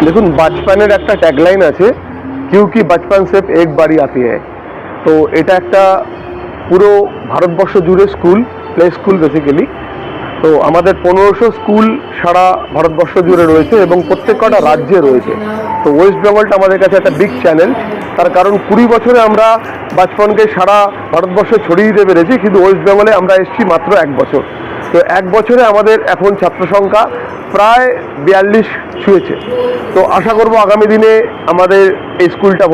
দেখুন, বাচপানের একটা ট্যাগলাইন আছে, क्योंकि बचपन से एक बारी आती है। তো এটা একটা পুরো ভারতবর্ষ জুড়ে স্কুল, প্লে স্কুল বেসিক্যালি। তো আমাদের 1500 স্কুল সারা ভারতবর্ষ জুড়ে রয়েছে এবং প্রত্যেকটা রাজ্যে রয়েছে। তো ওয়েস্ট বেঙ্গলটা আমাদের কাছে একটা বিগ চ্যালেঞ্জ, তার কারণ 20 বছরে আমরা বাচপনকে সারা ভারতবর্ষে ছড়িয়ে দিতে পেরেছি, কিন্তু ওয়েস্ট বেঙ্গলে আমরা এসেছি মাত্র 1 বছর। তো 1 বছরে আমাদের এখন ছাত্র সংখ্যা প্রায় 42 ছুঁয়েছে। তো আশা করব আগামী দিনে আমাদের এই স্কুলটা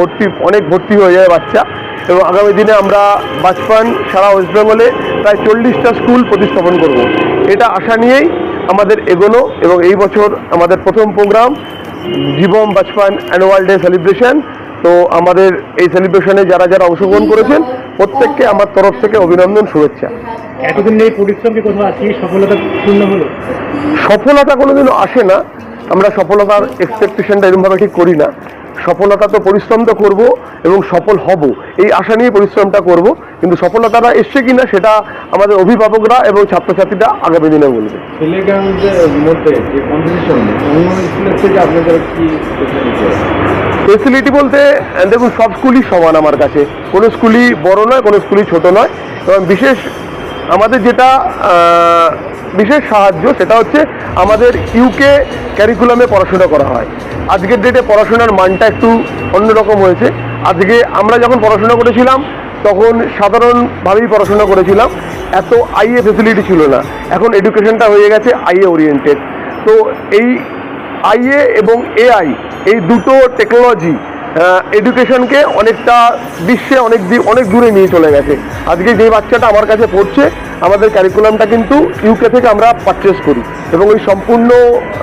অনেক ভর্তি হয়ে যায় বাচ্চা, এবং আগামী দিনে আমরা বাচপন সারা ওয়েস্ট বেঙ্গলে প্রায় 40টা স্কুল প্রতিস্থাপন করব। এটা আশা নিয়েই আমাদের এগোনো, এবং এই বছর আমাদের প্রথম প্রোগ্রাম জীবম বাচপন অ্যানুয়াল ডে সেলিব্রেশন। তো আমাদের এই সেলিব্রেশনে যারা যারা অংশগ্রহণ করেছেন প্রত্যেককে আমার তরফ থেকে অভিনন্দন, শুভেচ্ছা। এতদিন এই পরিশ্রমকে কোথাও আছে সফলতা পূর্ণ হলো? সফলতা কোনোদিনও আসে না, আমরা সফলতার এক্সপেকটেশনটা এরকমভাবে ঠিক করি না। সফলতা তো পরিশ্রম তো করবো এবং সফল হব, এই আশা নিয়ে পরিশ্রমটা করব, কিন্তু সফলতাটা এসছে কিনা সেটা আমাদের অভিভাবকরা এবং ছাত্রছাত্রীরা আগামী দিনে বলবে। ফেসিলিটি বলতে দেখুন, সব স্কুলই সমান আমার কাছে, কোনো স্কুলই বড় নয়, কোনো স্কুলই ছোট নয়। এবং আমাদের যেটা বিশেষ সাহায্য সেটা হচ্ছে আমাদের ইউকে ক্যারিকুলামে পড়াশোনা করা হয়। আজকের ডেটে পড়াশোনার মানটা একটু অন্যরকম হয়েছে। আজকে আমরা যখন পড়াশোনা করেছিলাম তখন সাধারণভাবেই পড়াশোনা করেছিলাম, এত আইএ ফেসিলিটি ছিল না। এখন এডুকেশনটা হয়ে গেছে আইএ ওরিয়েন্টেড। তো এই আইএ এবং এআই, এই দুটো টেকনোলজি এডুকেশনকে অনেকটা বিশ্বে অনেক দূরে নিয়ে চলে গেছে। আজকে যে বাচ্চাটা আমার কাছে পড়ছে, আমাদের ক্যারিকুলামটা কিন্তু ইউকে থেকে আমরা পারচেস করি, এবং ওই সম্পূর্ণ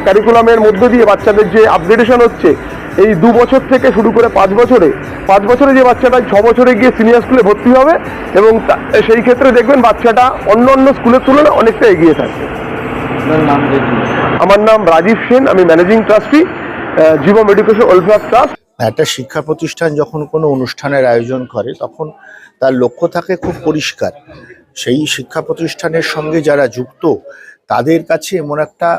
ক্যারিকুলামের মধ্য দিয়ে বাচ্চাদের যে আপগ্রেডেশন হচ্ছে, এই 2 বছর থেকে শুরু করে 5 বছরে যে বাচ্চাটা 6 বছরে গিয়ে সিনিয়র স্কুলে ভর্তি হবে, এবং সেই ক্ষেত্রে দেখবেন বাচ্চাটা অন্য স্কুলের তুলনায় অনেকটা এগিয়ে থাকবে। আমার নাম রাজীব সেন, আমি managing trustee Jibam education welfare trust. একটা শিক্ষা প্রতিষ্ঠান যখন কোনো অনুষ্ঠানের আয়োজন করে তখন তার লক্ষ্য থাকে খুব পরিষ্কার। সেই শিক্ষা প্রতিষ্ঠানের সঙ্গে যারা যুক্ত তাদের কাছে এমন একটা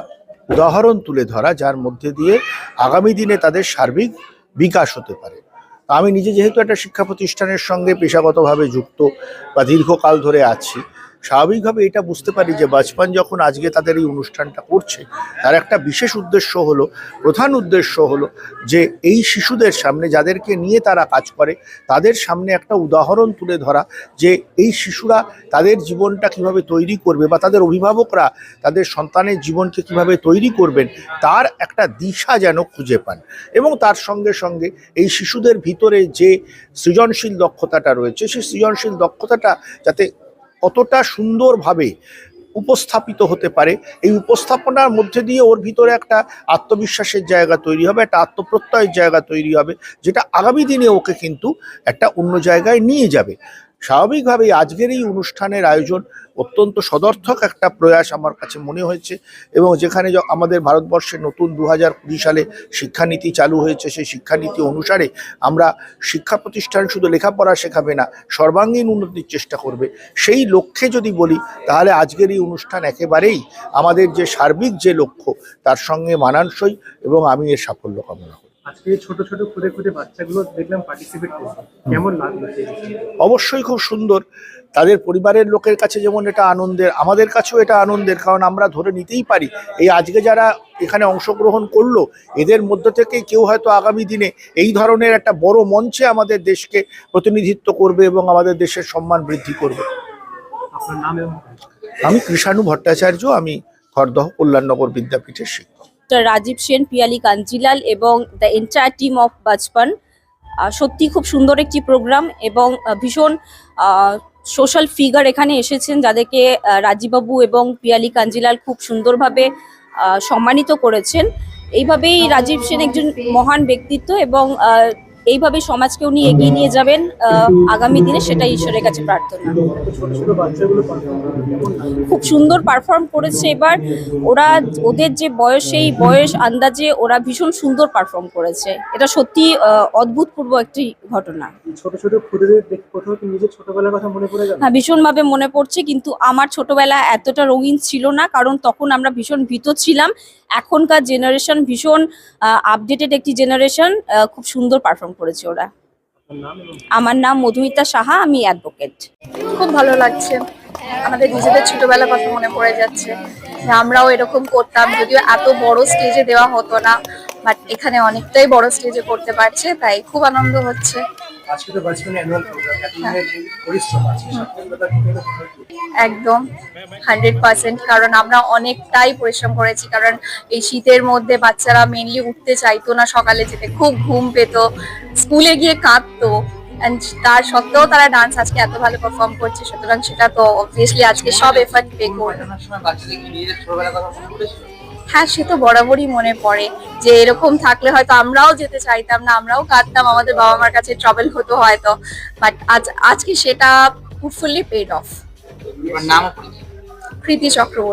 উদাহরণ তুলে ধরা যার মধ্যে দিয়ে আগামী দিনে তাদের সার্বিক বিকাশ হতে পারে। আমি নিজে যেহেতু একটা শিক্ষা প্রতিষ্ঠানের সঙ্গে পেশাগতভাবে যুক্ত বা দীর্ঘকাল ধরে আছি, স্বাভাবিকভাবে এটা বুঝতে পারি যে বাচপন যখন আজকে তাদের এই অনুষ্ঠানটা করছে তার একটা বিশেষ প্রধান উদ্দেশ্য হলো যে এই শিশুদের সামনে, যাদেরকে নিয়ে তারা কাজ করে, তাদের সামনে একটা উদাহরণ তুলে ধরা যে এই শিশুরা তাদের জীবনটা কিভাবে তৈরি করবে বা তাদের অভিভাবকরা তাদের সন্তানের জীবনকে কিভাবে তৈরি করবেন তার একটা দিশা যেন খুঁজে পান। এবং তার সঙ্গে সঙ্গে এই শিশুদের ভিতরে যে সৃজনশীল দক্ষতাটা রয়েছে, সেই সৃজনশীল দক্ষতাটা যাতে কতটা সুন্দরভাবে উপস্থাপিত হতে পারে, এই উপস্থাপনার মধ্যে দিয়ে ওর ভিতরে একটা আত্মবিশ্বাসের জায়গা তৈরি হবে, একটা আত্মপ্রত্যয়ের জায়গা তৈরি হবে, যেটা আগামী দিনে ওকে কিন্তু একটা অন্য জায়গায় নিয়ে যাবে। স্বাভাবিকভাবেই আজকের এই অনুষ্ঠানের আয়োজন অত্যন্ত সদর্থক একটা প্রয়াস আমার কাছে মনে হয়েছে। এবং যেখানে আমাদের ভারতবর্ষে নতুন 2020 সালে শিক্ষানীতি চালু হয়েছে, সেই শিক্ষানীতি অনুসারে আমরা শিক্ষা প্রতিষ্ঠান শুধু লেখাপড়া শেখাবে না, সর্বাঙ্গীন উন্নতির চেষ্টা করবে। সেই লক্ষ্যে যদি বলি তাহলে আজকের এই অনুষ্ঠান একেবারেই আমাদের যে সার্বিক যে লক্ষ্য তার সঙ্গে মানানসই, এবং আমি এর সাফল্য কামনা করি। আজকে ছোট খুদে বাচ্চাগুলো দেখলাম পার্টিসিপেট করছে, কেমন লাগলো? অবশ্যই খুব সুন্দর। তাদের পরিবারের লোকের কাছে যেমন এটা আনন্দের, আমাদের কাছেও এটা আনন্দের, কারণ আমরা ধরে নিতেই পারি এই আজকে যারা এখানে অংশগ্রহণ করলো এদের মধ্য থেকে কেউ হয়তো আগামী দিনে এই ধরনের একটা বড় মঞ্চে আমাদের দেশকে প্রতিনিধিত্ব করবে এবং আমাদের দেশের সম্মান বৃদ্ধি করবে। আপনার নাম? আমি কৃষাণু ভট্টাচার্য, আমি খড়দহ কল্যাণনগর বিদ্যাপীঠের শিক্ষক। রাজীব সেন, পিয়ালি কাঞ্জিলাল এবং দ্য এন্টায়ার টিম অফ বাচপন। সত্যি খুব সুন্দর একটি প্রোগ্রাম, এবং ভীষণ সোশ্যাল ফিগার এখানে এসেছেন যাদেরকে রাজীববাবু এবং পিয়ালি কাঞ্জিলাল খুব সুন্দরভাবে সম্মানিত করেছেন। এইভাবেই রাজীব সেন একজন মহান ব্যক্তিত্ব, এবং এইভাবে সমাজকে উনি এগিয়ে নিয়ে যাবেন আগামী দিনে, সেটা ঈশ্বরের কাছে প্রার্থনা। খুব সুন্দর পারফর্ম করেছে এবার ওদের যে বয়স, সেই বয়স আন্দাজে ওরা ভীষণ সুন্দর পারফর্ম করেছে। এটা সত্যি অদ্ভুতপূর্ব একটি ঘটনা। ছোট ছোট খুদেদের দেখে কোথাও কি নিজের ছোটবেলার কথা মনে পড়ে গেল? হ্যাঁ, ভীষণভাবে মনে পড়ছে, কিন্তু আমার ছোটবেলা এতটা রঙিন ছিল না, কারণ তখন আমরা ভীষণ ভীত ছিলাম। এখনকার জেনারেশন ভীষণ আপডেটেড একটি জেনারেশন, খুব সুন্দর পারফর্ম করেছে ওরা। আপনার নাম এবং আমার নাম মধুমিতা সাহা, আমি অ্যাডভোকেট। খুব ভালো লাগছে, আমাদের নিজেদের ছোটবেলার কথা মনে পড়ে যাচ্ছে যে আমরাও এরকম করতাম, যদিও এত বড় স্টেজে দেওয়া হতো না, বাট এখানে অনেকটাই বড় স্টেজে করতে পারছে, তাই খুব আনন্দ হচ্ছে। আজকে তো বাচপানে অ্যানুয়াল প্রোগ্রাম, এতদিনের যে পরিশ্রম আছে সফলতা কিভাবে ঘটলো? একদম 100%, কারণ আমরা অনেকটাই পরিশ্রম করেছি, কারণ এই শীতের মধ্যে বাচ্চারা মেনলি উঠতে চাইতো না, সকালে যেতে খুব ঘুম পেতো, স্কুলে গিয়ে কাঁদতো, and তার সত্ত্বেও তারা ডান্স আজকে এত ভালো পারফর্ম করছে, সুতরাং সেটা তো অবভিয়াসলি আজকে সব এফর্ট পে করবে। হ্যাঁ, সে তো বরাবরই মনে পড়ে যে এরকম থাকলে হয়তো আমরাও যেতে চাইতাম না, আমরাও কাঁদতাম, আমাদের বাবা মার কাছে ট্রাভেল হতো হয়তো, বাট আজকে সেটা ফুললি পেড অফ। কৃতি চক্রবর্তী।